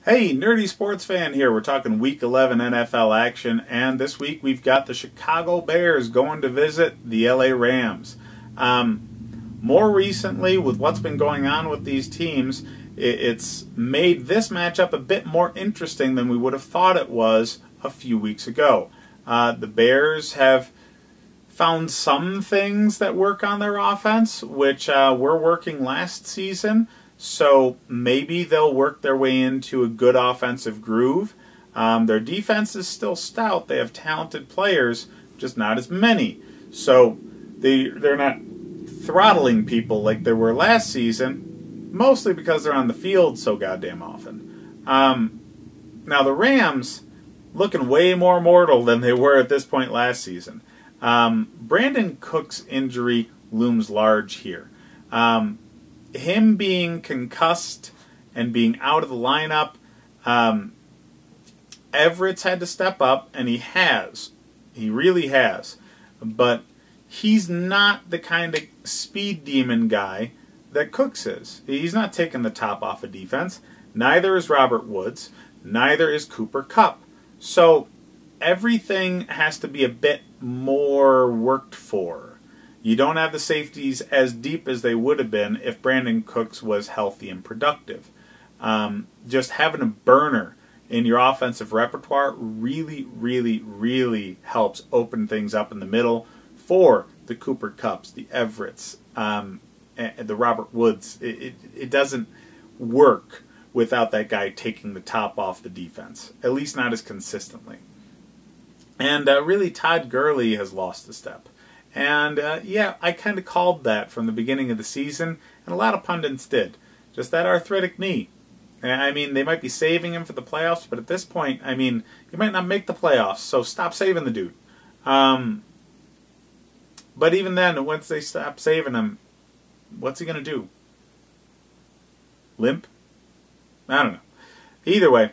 Hey, nerdy sports fan here. We're talking Week 11 NFL action, and this week we've got the Chicago Bears going to visit the LA Rams. More recently, with what's been going on with these teams, it's made this matchup a bit more interesting than we would have thought it was a few weeks ago. The Bears have found some things that work on their offense, which were working last season. So maybe they'll work their way into a good offensive groove. Their defense is still stout. They have talented players, just not as many. So they're not throttling people like they were last season, mostly because they're on the field so goddamn often. Now the Rams, looking way more mortal than they were at this point last season. Brandon Cook's injury looms large here. Him being concussed and being out of the lineup, Everett's had to step up, and he has. He really has. But he's not the kind of speed demon guy that Cooks is. He's not taking the top off of defense. Neither is Robert Woods. Neither is Cooper Kupp. So everything has to be a bit more worked for. You don't have the safeties as deep as they would have been if Brandon Cooks was healthy and productive. Just having a burner in your offensive repertoire really helps open things up in the middle for the Cooper Kupps, the Everetts, the Robert Woods. It doesn't work without that guy taking the top off the defense, at least not as consistently. And really, Todd Gurley has lost a step. And, yeah, I kind of called that from the beginning of the season, and a lot of pundits did. Just that arthritic knee. I mean, they might be saving him for the playoffs, but at this point, I mean, he might not make the playoffs, so stop saving the dude. But even then, once they stop saving him, what's he going to do? Limp? I don't know. Either way,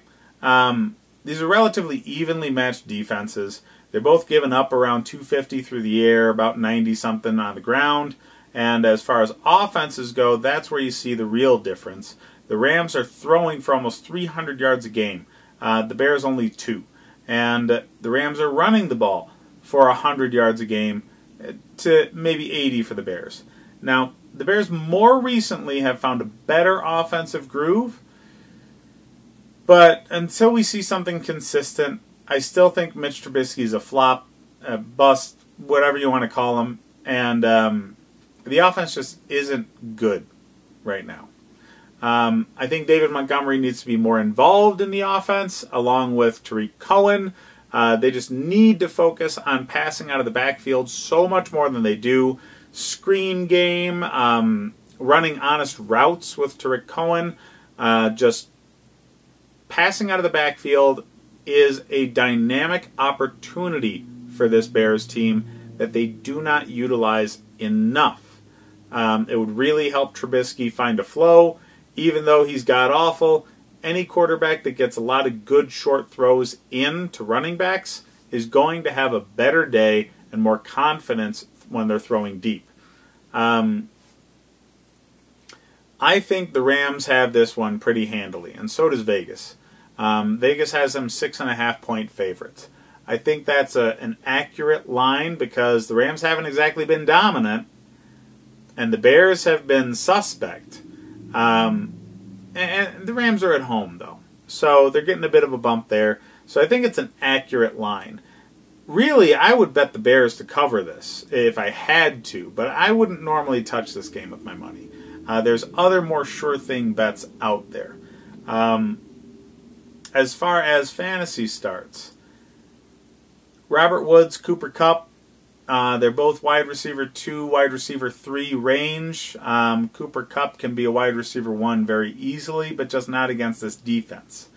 these are relatively evenly matched defenses. They're both giving up around 250 through the air, about 90-something on the ground. And as far as offenses go, that's where you see the real difference. The Rams are throwing for almost 300 yards a game. The Bears only 2. And the Rams are running the ball for 100 yards a game to maybe 80 for the Bears. Now, the Bears more recently have found a better offensive groove. But until we see something consistent, I still think Mitch Trubisky is a flop, a bust, whatever you want to call him. And the offense just isn't good right now. I think David Montgomery needs to be more involved in the offense, along with Tariq Cohen. They just need to focus on passing out of the backfield so much more than they do. Screen game, running honest routes with Tariq Cohen, just passing out of the backfield is a dynamic opportunity for this Bears team that they do not utilize enough. It would really help Trubisky find a flow. Even though he's god-awful, any quarterback that gets a lot of good short throws in to running backs is going to have a better day and more confidence when they're throwing deep. I think the Rams have this one pretty handily, and so does Vegas. Vegas has them 6.5-point favorites. I think that's an accurate line because the Rams haven't exactly been dominant, and the Bears have been suspect. And the Rams are at home, though, so they're getting a bit of a bump there. So I think it's an accurate line. Really, I would bet the Bears to cover this if I had to, but I wouldn't normally touch this game with my money. There's other more sure thing bets out there. As far as fantasy starts, Robert Woods, Cooper Kupp, they're both wide receiver 2, wide receiver 3 range. Cooper Kupp can be a wide receiver 1 very easily, but just not against this defense.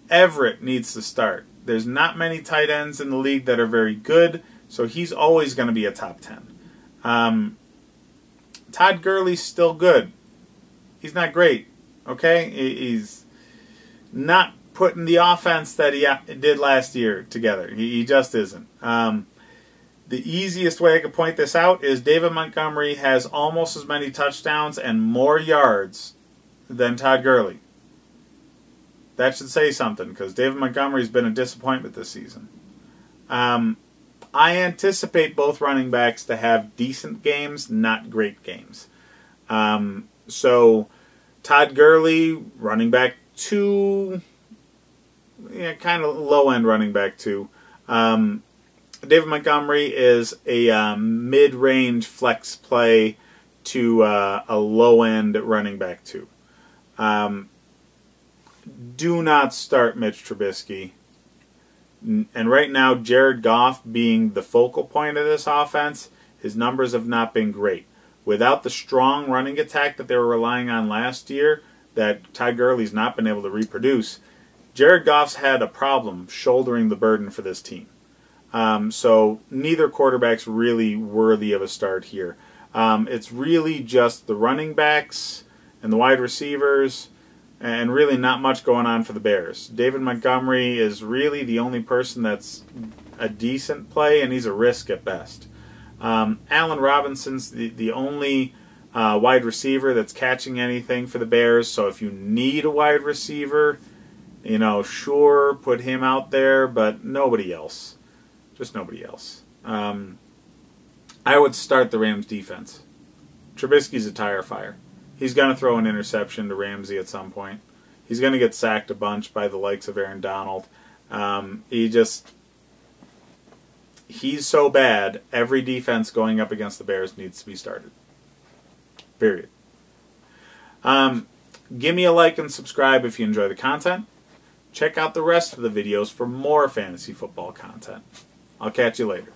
Everett needs to start. There's not many tight ends in the league that are very good, so he's always going to be a top 10. Todd Gurley's still good. He's not great, okay? He's not putting the offense that he did last year together. He just isn't. The easiest way I could point this out is David Montgomery has almost as many touchdowns and more yards than Todd Gurley. that should say something because David Montgomery's been a disappointment this season. I anticipate both running backs to have decent games, not great games. So Todd Gurley, running back 2, kind of low-end running back 2. David Montgomery is a mid-range flex play to a low-end running back 2. Do not start Mitch Trubisky. And right now, Jared Goff being the focal point of this offense, his numbers have not been great. Without the strong running attack that they were relying on last year, that Todd Gurley's not been able to reproduce, Jared Goff's had a problem shouldering the burden for this team. So neither quarterback's really worthy of a start here. It's really just the running backs and the wide receivers, and really not much going on for the Bears. David Montgomery is really the only person that's a decent play, and he's a risk at best. Allen Robinson's the only wide receiver that's catching anything for the Bears, so if you need a wide receiver, sure, put him out there, but nobody else. Just nobody else. I would start the Rams defense. Trubisky's a tire fire. He's going to throw an interception to Ramsey at some point. He's going to get sacked a bunch by the likes of Aaron Donald. He's so bad, every defense going up against the Bears needs to be started. Period. Give me a like and subscribe if you enjoy the content. Check out the rest of the videos for more fantasy football content. I'll catch you later.